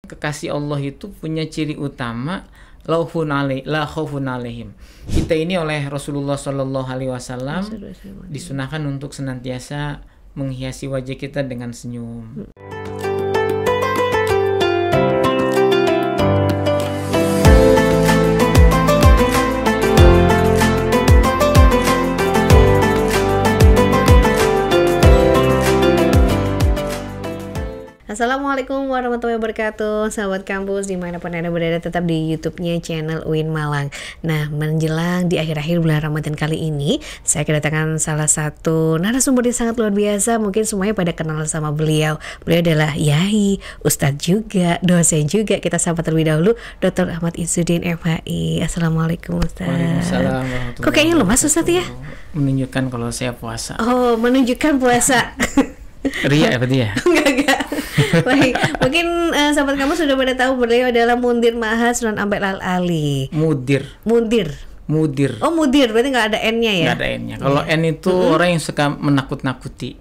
Kekasih Allah itu punya ciri utama la khaufun alaihim. Kita ini oleh Rasulullah Shallallahu Alaihi Wasallam disunahkan untuk senantiasa menghiasi wajah kita dengan senyum. Assalamualaikum warahmatullahi wabarakatuh, sahabat kampus dimanapun Anda berada, tetap di YouTube-nya channel UIN Malang. Nah, menjelang di akhir-akhir bulan Ramadan kali ini, saya kedatangan salah satu narasumber yang sangat luar biasa. Mungkin semuanya pada kenal sama beliau. Beliau adalah yai, ustadz juga, dosen juga. Kita sapa terlebih dahulu Dr. Ahmad Izzuddin MHI. Assalamualaikum Ustaz. Waalaikumsalam warahmatullahi Kok kayaknya lemas Ustadz ya? Menunjukkan kalau saya puasa. Oh, menunjukkan puasa. Ria apa dia? Enggak. Baik, mungkin sahabat kamu sudah pada tahu beliau adalah Mundir Mahas Sunan Ampel Al-Ali. Mudir. Oh, Mudir, berarti nggak ada N-nya ya? Nggak ada N-nya. Kalau N itu orang yang suka menakut-nakuti.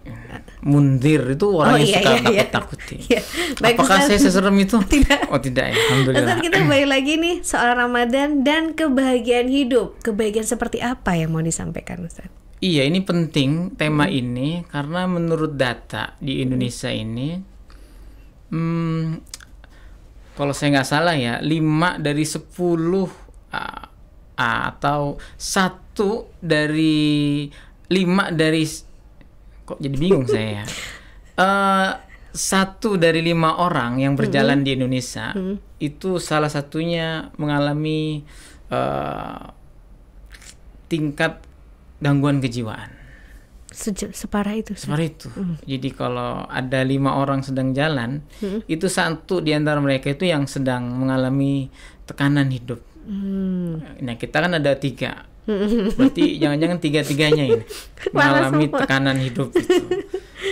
Mundir itu orang yang suka menakut-nakuti. Iya. Baik, apakah Ustaz, saya seserem itu? Tidak. Oh tidak ya, alhamdulillah. Ustaz, kita balik lagi nih soal Ramadan dan kebahagiaan hidup. Kebahagiaan seperti apa yang mau disampaikan Ustaz? Iya, ini penting tema ini karena menurut data di Indonesia ini, kalau saya nggak salah ya, 5 dari 10 atau 1 dari 5 dari, kok jadi bingung saya ya. 1 dari 5 orang yang berjalan di Indonesia itu salah satunya mengalami tingkat gangguan kejiwaan. Separah itu. Separah itu. Jadi kalau ada 5 orang sedang jalan, itu 1 di antara mereka itu yang sedang mengalami tekanan hidup. Nah, kita kan ada 3. Berarti jangan-jangan 3-3-nya ini mengalami tekanan hidup itu.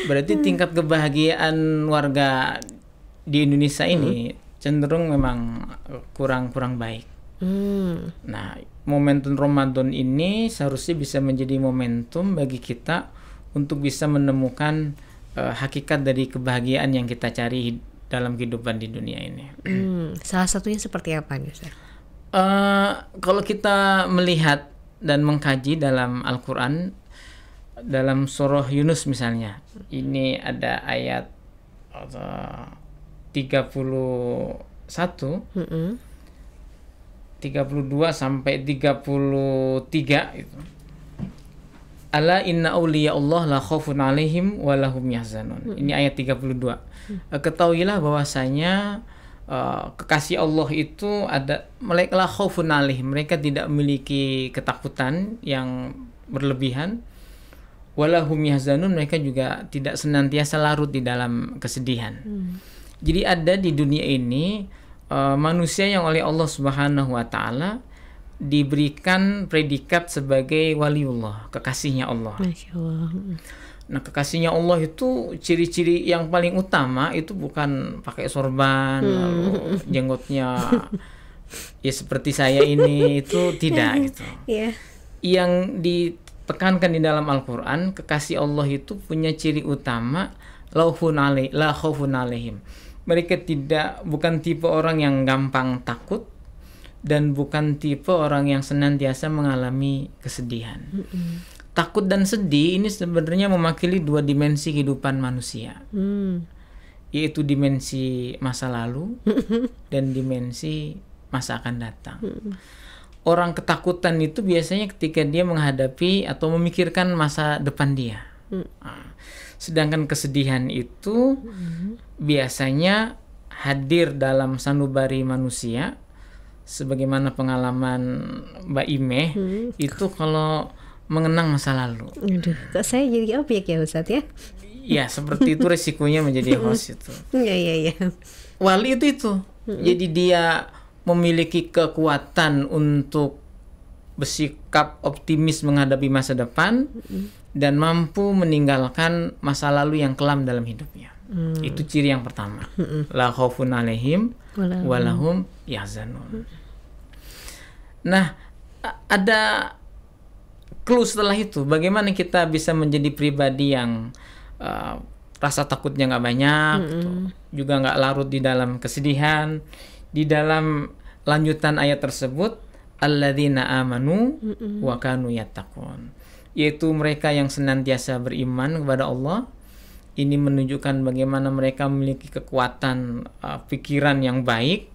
Berarti tingkat kebahagiaan warga di Indonesia ini cenderung memang kurang baik. Nah, momentum Ramadan ini seharusnya bisa menjadi momentum bagi kita untuk bisa menemukan hakikat dari kebahagiaan yang kita cari dalam kehidupan di dunia ini. Salah satunya seperti apa nih Ustaz? Kalau kita melihat dan mengkaji dalam Al-Quran, dalam surah Yunus misalnya, ini ada ayat 32 sampai 33 itu. Ala inna awliya Allah la khaufun alaihim wa lahum yahzanun. Ini ayat 32. Ketahuilah bahwasanya kekasih Allah itu ada mereka la khaufun alaihim, mereka tidak memiliki ketakutan yang berlebihan. Wa lahum yahzanun, mereka juga tidak senantiasa larut di dalam kesedihan. Jadi ada di dunia ini manusia yang oleh Allah Subhanahu wa taala diberikan predikat sebagai waliullah, kekasihnya Allah. Masya Allah. Nah, kekasihnya Allah itu ciri-ciri yang paling utama itu bukan pakai sorban, lalu jenggotnya ya seperti saya ini, itu tidak gitu. Yang ditekankan di dalam Al-Quran, kekasih Allah itu punya ciri utama la khaufun alaihim. Mereka bukan tipe orang yang gampang takut dan bukan tipe orang yang senantiasa mengalami kesedihan. Takut dan sedih ini sebenarnya mewakili 2 dimensi kehidupan manusia, yaitu dimensi masa lalu dan dimensi masa akan datang. Orang ketakutan itu biasanya ketika dia menghadapi atau memikirkan masa depan dia. Sedangkan kesedihan itu biasanya hadir dalam sanubari manusia, sebagaimana pengalaman Mbak Imeh itu kalau mengenang masa lalu. Aduh, kok saya jadi objek ya Ustadz ya? Ya, seperti itu resikonya menjadi host itu. Iya. Wali itu. Jadi dia memiliki kekuatan untuk bersikap optimis menghadapi masa depan dan mampu meninggalkan masa lalu yang kelam dalam hidupnya. Itu ciri yang pertama. La khaufun alaihim wa lahum yahzanun. Nah, ada clue setelah itu, bagaimana kita bisa menjadi pribadi yang rasa takutnya nggak banyak, gitu. Juga nggak larut di dalam kesedihan. Di dalam lanjutan ayat tersebut, alladzina amanu wa kanu yattaqun, yaitu mereka yang senantiasa beriman kepada Allah. Ini menunjukkan bagaimana mereka memiliki kekuatan pikiran yang baik.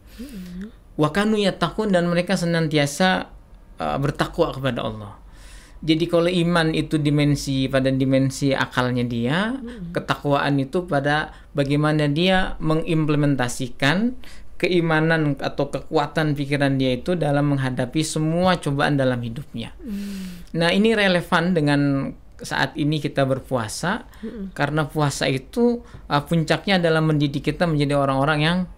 Wa kanu yattaqun, dan mereka senantiasa bertakwa kepada Allah. Jadi kalau iman itu pada dimensi akalnya dia, ketakwaan itu pada bagaimana dia mengimplementasikan keimanan atau kekuatan pikiran dia itu dalam menghadapi semua cobaan dalam hidupnya. Nah, ini relevan dengan saat ini kita berpuasa, karena puasa itu puncaknya adalah mendidik kita menjadi orang-orang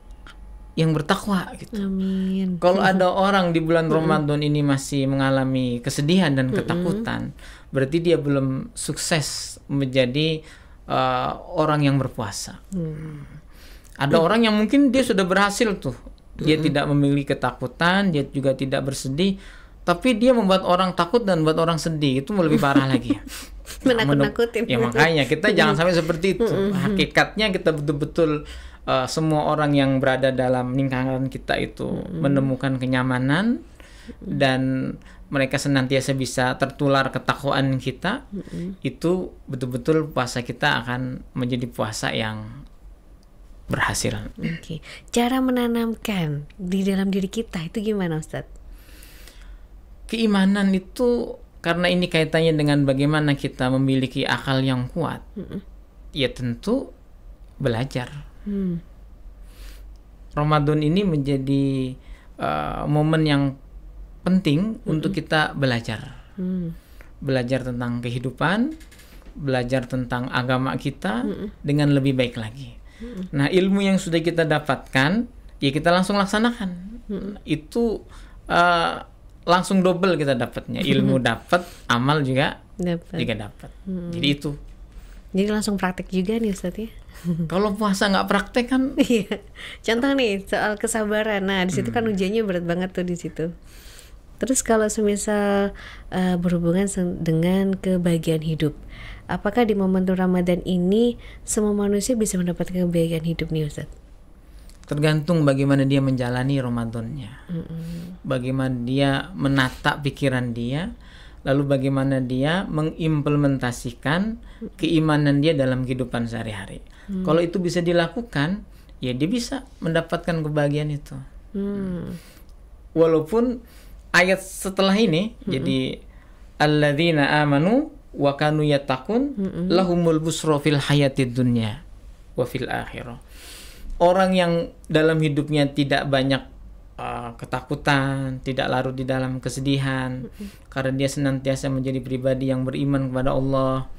yang bertakwa gitu. Amin. Kalau ada orang di bulan Ramadan ini masih mengalami kesedihan dan ketakutan, berarti dia belum sukses menjadi orang yang berpuasa. Ada orang yang mungkin dia sudah berhasil tuh, dia tidak memiliki ketakutan, dia juga tidak bersedih, tapi dia membuat orang takut dan membuat orang sedih, itu lebih parah lagi. Menakut-nakutin. Ya makanya kita jangan sampai seperti itu. Hakikatnya kita betul-betul semua orang yang berada dalam lingkaran kita itu menemukan kenyamanan, dan mereka senantiasa bisa tertular ketakwaan kita. Itu betul-betul puasa kita akan menjadi puasa yang berhasil. Oke. Cara menanamkan di dalam diri kita itu gimana, Ustadz? Keimanan itu, karena ini kaitannya dengan bagaimana kita memiliki akal yang kuat, ya tentu belajar. Ramadan ini menjadi momen yang penting untuk kita belajar. Belajar tentang kehidupan, belajar tentang agama kita dengan lebih baik lagi. Nah, ilmu yang sudah kita dapatkan, ya kita langsung laksanakan. Itu langsung double kita dapatnya. Ilmu dapat, amal juga dapat. Jadi itu. Jadi langsung praktek juga nih Ustadz ya. Kalau puasa nggak praktek kan? Iya. Contoh nih soal kesabaran. Nah di situ kan ujiannya berat banget tuh di situ. Terus kalau semisal berhubungan dengan kebahagiaan hidup, apakah di momentum Ramadan ini semua manusia bisa mendapatkan kebahagiaan hidup nih Ustadz? Tergantung bagaimana dia menjalani Ramadannya, bagaimana dia menata pikiran dia, lalu bagaimana dia mengimplementasikan keimanan dia dalam kehidupan sehari-hari. Kalau itu bisa dilakukan, ya dia bisa mendapatkan kebahagiaan itu. Walaupun ayat setelah ini, jadi alladzina amanu wa kanu yattaqun lahumul busra fil hayatid dunya wa fil akhirah. Orang yang dalam hidupnya tidak banyak ketakutan, tidak larut di dalam kesedihan, karena dia senantiasa menjadi pribadi yang beriman kepada Allah,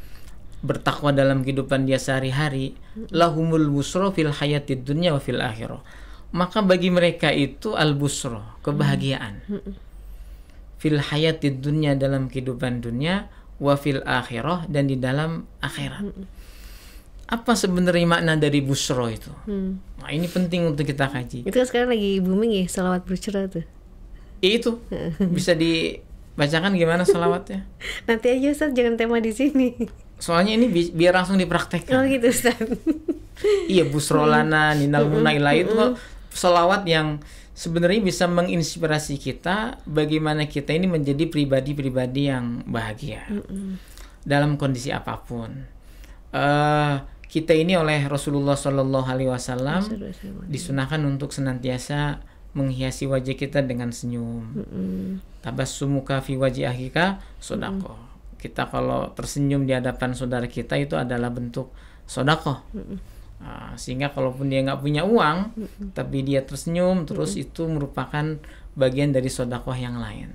bertakwa dalam kehidupan dia sehari-hari, lahumul busra fil hayatid dunya wa fil akhirah. Maka bagi mereka itu al-busra, kebahagiaan. Fil hayatid dunya, dalam kehidupan dunia, wa fil akhirah, dan di dalam akhirat. Apa sebenarnya makna dari busra itu? Nah, ini penting untuk kita kaji. Itu kan sekarang lagi booming ya, salawat busra tuh. Itu bisa dibacakan gimana salawatnya? Nanti aja Ustaz, jangan tema di sini. Soalnya ini biar langsung dipraktekkan. Oh gitu Ustaz. Iya, busra lana ninal munaila itu salawat yang sebenarnya bisa menginspirasi kita bagaimana kita ini menjadi pribadi-pribadi yang bahagia dalam kondisi apapun. Kita ini oleh Rasulullah Shallallahu Alaihi Wasallam disunahkan untuk senantiasa menghiasi wajah kita dengan senyum. Tabassumuka fi wajhi akhika sodako. Kita kalau tersenyum di hadapan saudara kita itu adalah bentuk sodako. Sehingga kalaupun dia nggak punya uang, tapi dia tersenyum terus, itu merupakan bagian dari sodakoh yang lain.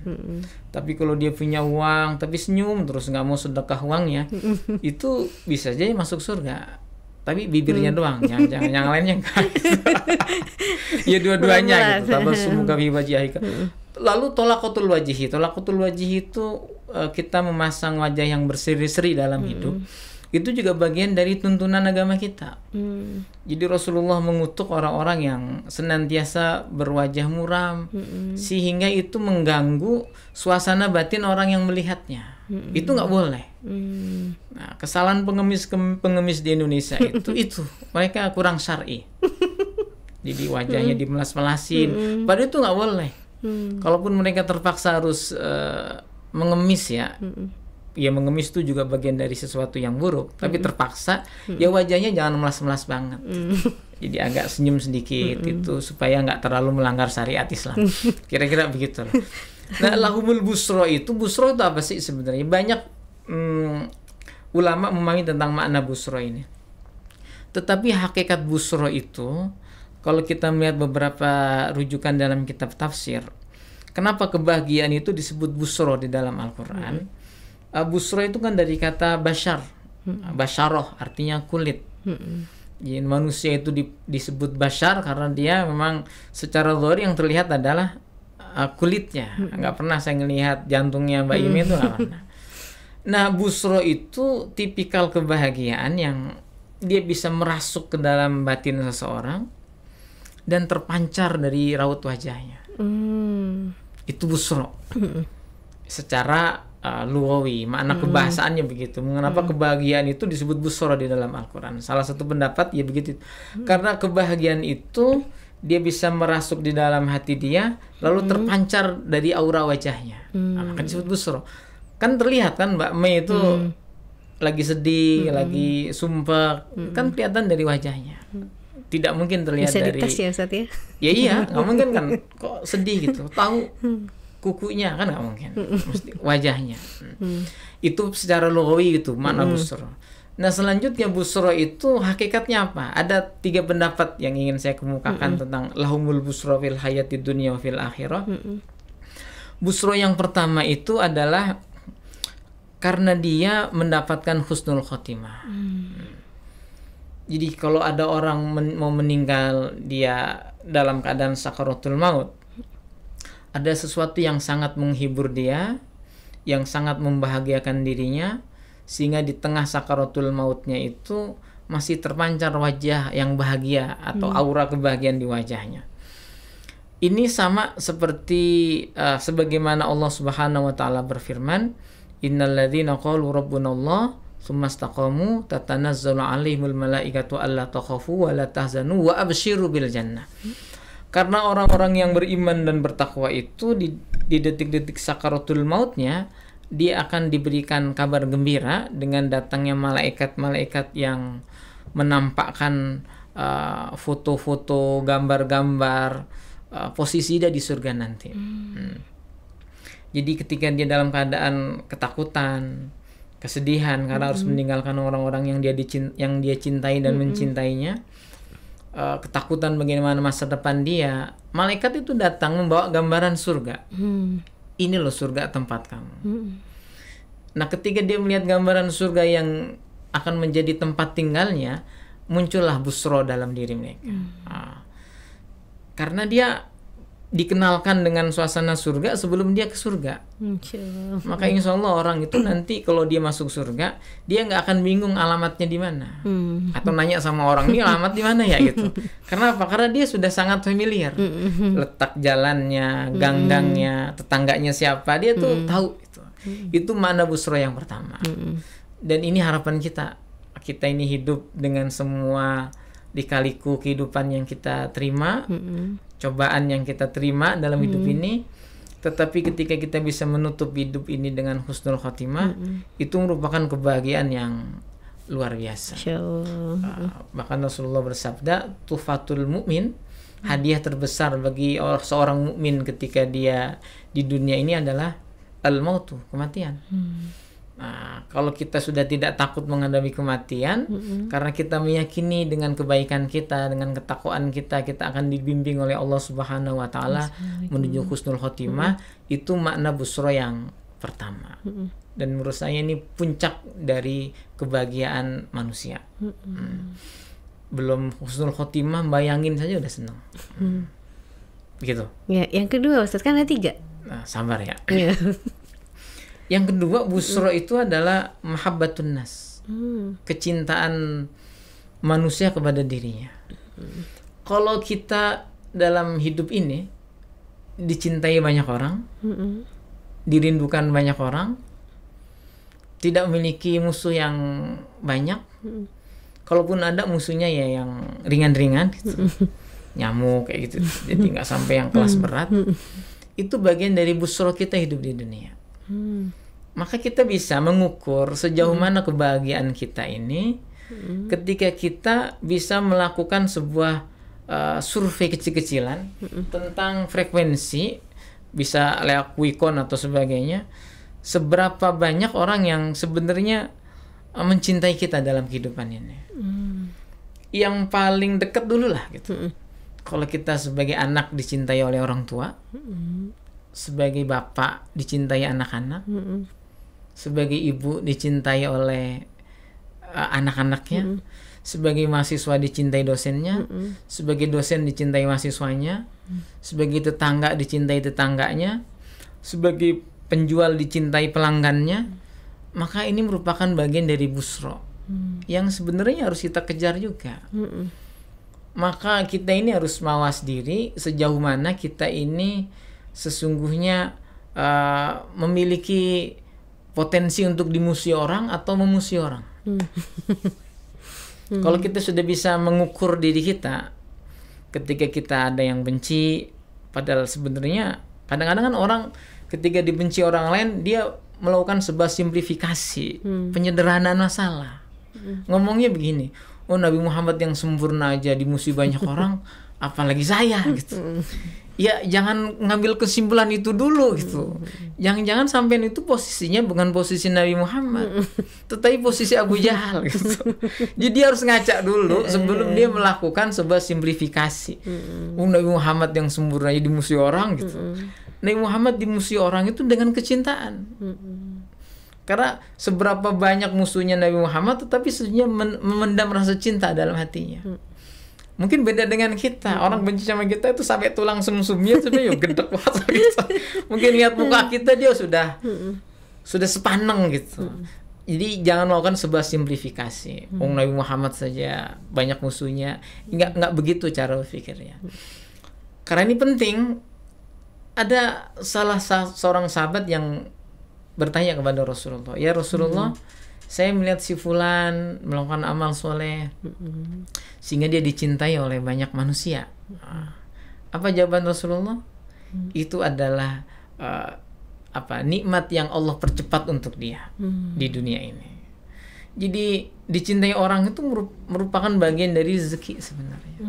Tapi kalau dia punya uang tapi senyum terus nggak mau sedekah uangnya, itu bisa aja masuk surga. Tapi bibirnya doang, jangan yang lainnya enggak. Ya dua-duanya gitu. Tabassumuka fi wajhi akhika. Lalu tolaqatul wajhi. Tolaqatul wajhi itu kita memasang wajah yang berseri-seri dalam hidup. Itu juga bagian dari tuntunan agama kita. Jadi Rasulullah mengutuk orang-orang yang senantiasa berwajah muram, sehingga itu mengganggu suasana batin orang yang melihatnya. Itu nggak boleh. Nah, kesalahan pengemis di Indonesia itu mereka kurang syar'i. Jadi wajahnya dimelas-melasin, padahal itu nggak boleh. Kalaupun mereka terpaksa harus mengemis ya. Ya mengemis itu juga bagian dari sesuatu yang buruk, tapi terpaksa ya wajahnya jangan melas-melas banget. Jadi agak senyum sedikit itu supaya nggak terlalu melanggar syariat Islam. Kira-kira begitu. Nah, lahumul busro itu apa sih sebenarnya? Banyak ulama memahami tentang makna busro ini. Tetapi hakikat busro itu, kalau kita melihat beberapa rujukan dalam kitab tafsir, kenapa kebahagiaan itu disebut busro di dalam Al-Quran? Busro itu kan dari kata bashar, basharoh artinya kulit. Jadi manusia itu disebut bashar karena dia memang secara zahir yang terlihat adalah kulitnya. Nggak pernah saya ngelihat jantungnya Mbak Ime itu nggak pernah. Nah, busro itu tipikal kebahagiaan yang dia bisa merasuk ke dalam batin seseorang dan terpancar dari raut wajahnya. Itu busro. Secara lugawi, makna kebahasaannya begitu. Mengapa kebahagiaan itu disebut busro di dalam Al-Quran? Salah satu pendapat ya begitu. Karena kebahagiaan itu dia bisa merasuk di dalam hati dia, lalu terpancar dari aura wajahnya. Maka disebut busro. Kan terlihat kan Mbak Mei itu lagi sedih, lagi sumpah, kan kelihatan dari wajahnya. Tidak mungkin terlihat bisa dari. Bisa dites ya Ustaz ya? Ya iya, nggak mungkin kan. Kok sedih gitu? Tahu kukunya kan nggak mungkin, mesti wajahnya. Itu secara lugawi gitu makna busro. Nah, selanjutnya busro itu hakikatnya apa? Ada 3 pendapat yang ingin saya kemukakan tentang lahumul busro fil hayati dunya wa fil akhirah. Busro yang pertama itu adalah karena dia mendapatkan husnul khotimah. Jadi kalau ada orang mau meninggal dia dalam keadaan sakaratul maut, ada sesuatu yang sangat menghibur dia, yang sangat membahagiakan dirinya, sehingga di tengah sakaratul mautnya itu masih terpancar wajah yang bahagia atau aura kebahagiaan di wajahnya. Ini sama seperti sebagaimana Allah Subhanahu wa taala berfirman, "Innal ladzina qalu rabbunallah tsumma istaqamu tatanazzalu 'alaihimul malaikatu alla takhafu wa la tahzanu wa absyiru bil jannah." Karena orang-orang yang beriman dan bertakwa itu di detik-detik sakaratul mautnya, dia akan diberikan kabar gembira dengan datangnya malaikat-malaikat yang menampakkan foto-foto, gambar-gambar posisi dia di surga nanti. Jadi ketika dia dalam keadaan ketakutan, kesedihan karena harus meninggalkan orang-orang yang dia cintai dan mencintainya, ketakutan bagaimana masa depan dia, malaikat itu datang membawa gambaran surga. Ini loh surga tempat kamu. Nah, ketika dia melihat gambaran surga yang akan menjadi tempat tinggalnya, muncullah busro dalam diri mereka. Karena dia dikenalkan dengan suasana surga sebelum dia ke surga. Maka insya Allah orang itu nanti kalau dia masuk surga, dia nggak akan bingung alamatnya di mana, atau nanya sama orang ini alamat di mana ya gitu. Karena apa? Karena dia sudah sangat familiar, letak jalannya, gang-gangnya, tetangganya siapa, dia tuh tahu itu. Itu makna busro yang pertama. Dan ini harapan kita ini hidup dengan semua lika-liku kehidupan yang kita terima, cobaan yang kita terima dalam hidup ini, tetapi ketika kita bisa menutup hidup ini dengan husnul khotimah, itu merupakan kebahagiaan yang luar biasa. Bahkan Rasulullah bersabda, tufatul mu'min, hadiah terbesar bagi seorang mukmin ketika dia di dunia ini adalah al-mautu, kematian. Nah, kalau kita sudah tidak takut menghadapi kematian, karena kita meyakini dengan kebaikan kita, dengan ketakwaan kita, kita akan dibimbing oleh Allah Subhanahu wa taala menuju husnul khotimah. Itu makna busro yang pertama. Dan menurut saya ini puncak dari kebahagiaan manusia. Belum husnul khotimah, bayangin saja udah senang. Begitu. Ya, yang kedua Ustaz, kan ada 3. Nah, sabar ya. Yang kedua, busro itu adalah mahabbatun nas. kecintaan manusia kepada dirinya. Kalau kita dalam hidup ini dicintai banyak orang, dirindukan banyak orang, tidak memiliki musuh yang banyak, kalaupun ada musuhnya ya yang ringan-ringan gitu. Nyamuk kayak gitu, jadi nggak sampai yang kelas berat. Itu bagian dari busro kita hidup di dunia. Maka kita bisa mengukur sejauh mana kebahagiaan kita ini ketika kita bisa melakukan sebuah survei kecil-kecilan tentang frekuensi, bisa lewat Quickon atau sebagainya, seberapa banyak orang yang sebenarnya mencintai kita dalam kehidupan ini. Yang paling dekat dulu lah gitu. Kalau kita sebagai anak dicintai oleh orang tua, sebagai bapak dicintai anak-anak, sebagai ibu dicintai oleh anak-anaknya, sebagai mahasiswa dicintai dosennya, sebagai dosen dicintai mahasiswanya, sebagai tetangga dicintai tetangganya, sebagai penjual dicintai pelanggannya. Maka ini merupakan bagian dari busro yang sebenarnya harus kita kejar juga. Maka kita ini harus mawas diri sejauh mana kita ini sesungguhnya memiliki potensi untuk dimusuhi orang atau memusuhi orang. Kalau kita sudah bisa mengukur diri kita ketika kita ada yang benci, padahal sebenarnya kadang-kadang kan orang ketika dibenci orang lain dia melakukan sebuah simplifikasi, penyederhanaan masalah. Ngomongnya begini, oh Nabi Muhammad yang sempurna aja dimusuhi banyak orang, apalagi saya gitu. Ya jangan ngambil kesimpulan itu dulu gitu. Jangan-jangan sampean itu posisinya bukan posisi Nabi Muhammad, tetapi posisi Abu Jahal gitu. Jadi dia harus ngaca dulu sebelum dia melakukan sebuah simplifikasi. Nabi Muhammad yang sempurna aja dimusuhi orang gitu. Nabi Muhammad dimusuhi orang itu dengan kecintaan. Karena seberapa banyak musuhnya Nabi Muhammad, tetapi sesungguhnya memendam rasa cinta dalam hatinya. Mungkin beda dengan kita. Orang benci sama kita itu sampai tulang sumsumnya sudah ya gedek banget gitu. Mungkin lihat muka kita dia sudah sepaneng gitu. Jadi jangan melakukan sebuah simplifikasi. Nabi Muhammad saja banyak musuhnya. Enggak begitu cara berpikirnya. Karena ini penting. Ada salah seorang sahabat yang bertanya kepada Rasulullah, "Ya Rasulullah, saya melihat si fulan melakukan amal soleh sehingga dia dicintai oleh banyak manusia." Apa jawaban Rasulullah? Itu adalah nikmat yang Allah percepat untuk dia di dunia ini. Jadi dicintai orang itu merupakan bagian dari rezeki sebenarnya.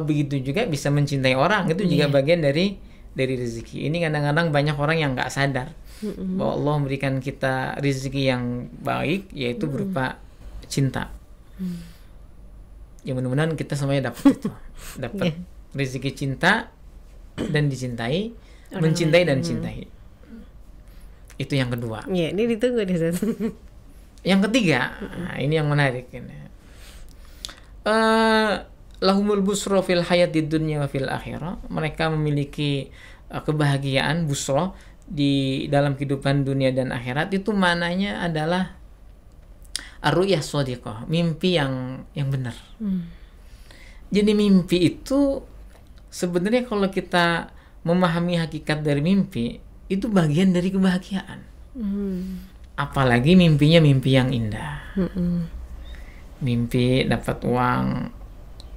Begitu juga bisa mencintai orang itu juga bagian dari rezeki. Ini kadang-kadang banyak orang yang nggak sadar bahwa Allah memberikan kita rezeki yang baik, yaitu berupa cinta. Ya mudah-mudahan kita semuanya dapat itu, dapat rezeki cinta dan dicintai, mencintai dan cintai. Itu yang kedua. Iya, ini ditunggu nih. Yang ketiga, ini yang menarik ini. Lahumul busro fil hayatid dunya wa fil akhirah. Mereka memiliki kebahagiaan busro di dalam kehidupan dunia dan akhirat. Itu mananya adalah ar-ru'yah shadiqah, mimpi yang benar. Jadi mimpi itu sebenarnya kalau kita memahami hakikat dari mimpi, itu bagian dari kebahagiaan. Apalagi mimpinya mimpi yang indah. Mimpi dapat uang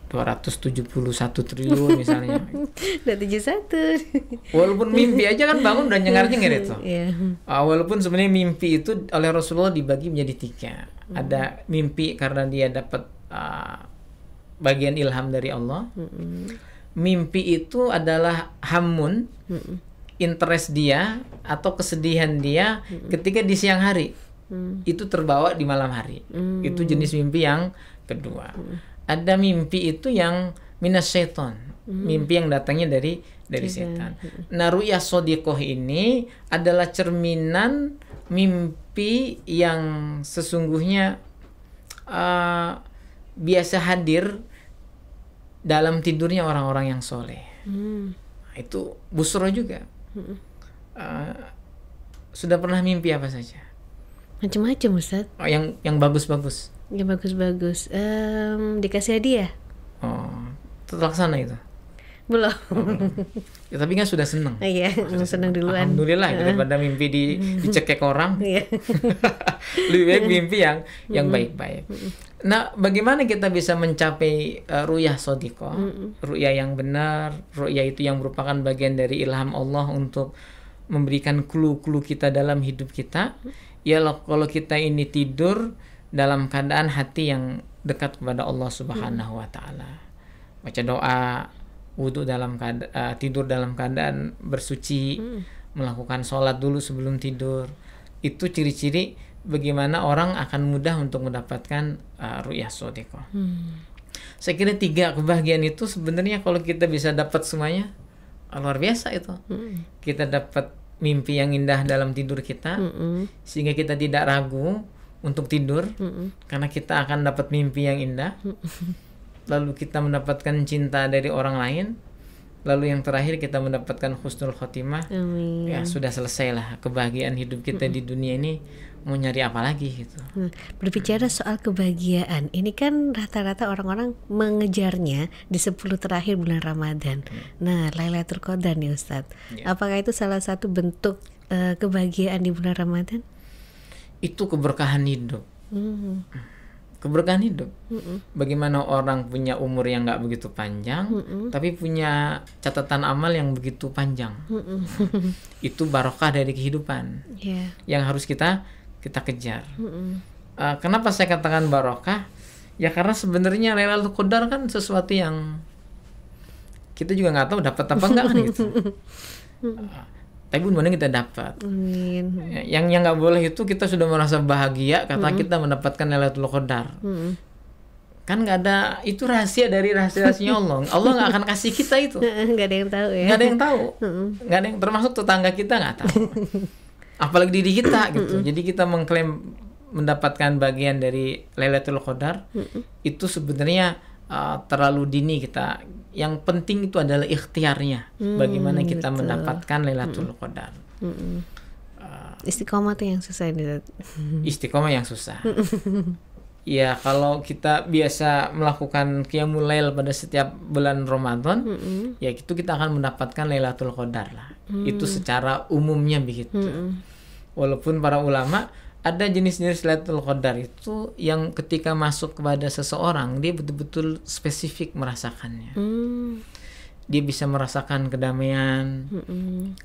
271 triliun misalnya. Udah 71. Walaupun mimpi aja kan bangun dan nyengar-nyengir itu. Walaupun sebenarnya mimpi itu oleh Rasulullah dibagi menjadi 3. Ada mimpi karena dia dapat bagian ilham dari Allah. Mimpi itu adalah hamun, interest dia atau kesedihan dia ketika di siang hari. Itu terbawa di malam hari. Itu jenis mimpi yang kedua. Ada mimpi itu yang minas syaiton, mimpi yang datangnya dari setan. Nah, ru'yah shadiqah ini adalah cerminan mimpi yang sesungguhnya biasa hadir dalam tidurnya orang-orang yang soleh. Itu busro juga. Sudah pernah mimpi apa saja? Macam-macam Ustadz. Oh, yang bagus-bagus. Yang bagus-bagus. Dikasih hadiah? Oh, terlaksana itu. Belum. Ya, tapi kan sudah senang. Iya, senang duluan. Alhamdulillah, daripada mimpi dicekek orang. Iya. Lebih baik mimpi yang baik-baik. Nah, bagaimana kita bisa mencapai ru'yah shodiqah? Ru'yah yang benar, ru'yah itu yang merupakan bagian dari ilham Allah untuk memberikan clue-clue kita dalam hidup kita. Ya, kalau kita ini tidur dalam keadaan hati yang dekat kepada Allah Subhanahu wa taala. Baca doa, wudhu tidur dalam keadaan bersuci, melakukan sholat dulu sebelum tidur. Itu ciri-ciri bagaimana orang akan mudah untuk mendapatkan ru'yah shodiqah. Saya kira 3 kebahagiaan itu sebenarnya kalau kita bisa dapat semuanya, luar biasa itu. Kita dapat mimpi yang indah dalam tidur kita, sehingga kita tidak ragu untuk tidur, karena kita akan dapat mimpi yang indah. Lalu kita mendapatkan cinta dari orang lain. Lalu yang terakhir kita mendapatkan husnul khotimah. Amin. Ya sudah selesailah kebahagiaan hidup kita di dunia ini. Mau nyari apa lagi gitu. Berbicara soal kebahagiaan, ini kan rata-rata orang-orang mengejarnya di 10 terakhir bulan Ramadan. Nah, Lailatul Qadar nih Ustadz. Apakah itu salah satu bentuk kebahagiaan di bulan Ramadan? Itu keberkahan hidup. Keberkahan hidup. Bagaimana orang punya umur yang nggak begitu panjang, tapi punya catatan amal yang begitu panjang. Itu barokah dari kehidupan yang harus kita kejar. Kenapa saya katakan barokah? Ya karena sebenarnya Lailatul Qadar kan sesuatu yang kita juga nggak tahu dapat apa enggak kan gitu. Tapi benar-benar kita dapat. Yang nggak boleh itu kita sudah merasa bahagia karena kita mendapatkan Lailatul Qadar. Kan nggak ada, itu rahasia dari rahasia-rahasianya Allah. Allah nggak akan kasih kita itu. Nggak ada yang tahu ya. Nggak ada yang tahu. Nggak ada yang, termasuk tetangga kita nggak tahu. Apalagi diri kita gitu. Jadi kita mengklaim mendapatkan bagian dari Lailatul Qadar itu sebenarnya terlalu dini kita. Yang penting itu adalah ikhtiarnya, bagaimana kita mendapatkan Lailatul Qadar. Istiqomah tuh yang susah nih. Istiqomah yang susah. Ya kalau kita biasa melakukan qiyamul lail pada setiap bulan Ramadan, ya itu kita akan mendapatkan Lailatul Qadar lah. Itu secara umumnya begitu. Walaupun para ulama ada jenis-jenis Lailatul Qadar itu yang ketika masuk kepada seseorang dia betul-betul spesifik merasakannya. Dia bisa merasakan kedamaian,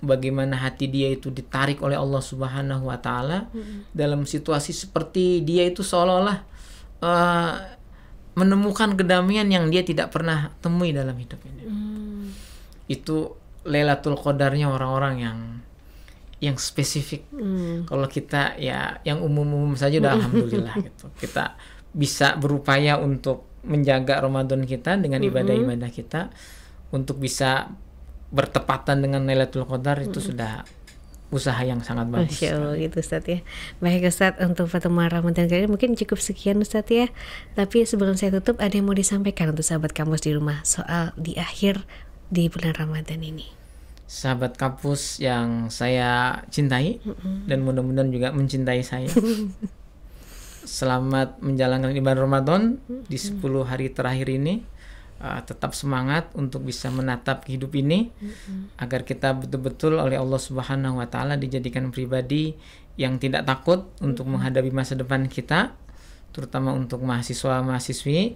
bagaimana hati dia itu ditarik oleh Allah Subhanahu wa taala dalam situasi seperti dia itu seolah-olah menemukan kedamaian yang dia tidak pernah temui dalam hidup ini. Itu Lailatul Qadarnya orang-orang yang spesifik. Kalau kita ya yang umum-umum saja udah alhamdulillah gitu. Kita bisa berupaya untuk menjaga Ramadan kita dengan ibadah-ibadah kita untuk bisa bertepatan dengan Lailatul Qadar itu sudah usaha yang sangat bagus. Masya Allah gitu Ustadz ya. Baik Ustadz, untuk pertemuan Ramadan kali ini mungkin cukup sekian Ustadz ya. Tapi sebelum saya tutup, ada yang mau disampaikan untuk sahabat kampus di rumah soal di akhir di bulan Ramadan ini? Sahabat kampus yang saya cintai dan mudah-mudahan juga mencintai saya. Selamat menjalankan ibadah Ramadan di 10 hari terakhir ini. Tetap semangat untuk bisa menatap hidup ini agar kita betul-betul oleh Allah Subhanahu wa taala dijadikan pribadi yang tidak takut untuk menghadapi masa depan kita, terutama untuk mahasiswa-mahasiswi,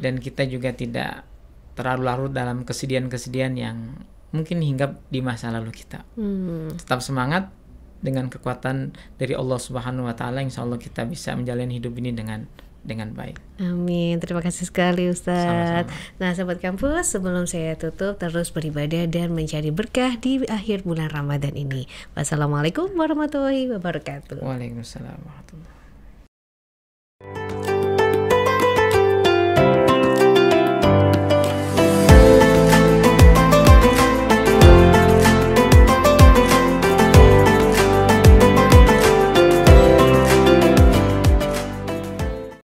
dan kita juga tidak terlalu larut dalam kesedihan-kesedihan yang mungkin hinggap di masa lalu kita. Tetap semangat dengan kekuatan dari Allah Subhanahu wa taala, insyaallah kita bisa menjalani hidup ini dengan baik. Amin. Terima kasih sekali Ustadz. Sama-sama. Nah sahabat kampus, sebelum saya tutup, terus beribadah dan mencari berkah di akhir bulan Ramadan ini. Wassalamualaikum warahmatullahi wabarakatuh. Waalaikumsalam warahmatullahi wabarakatuh.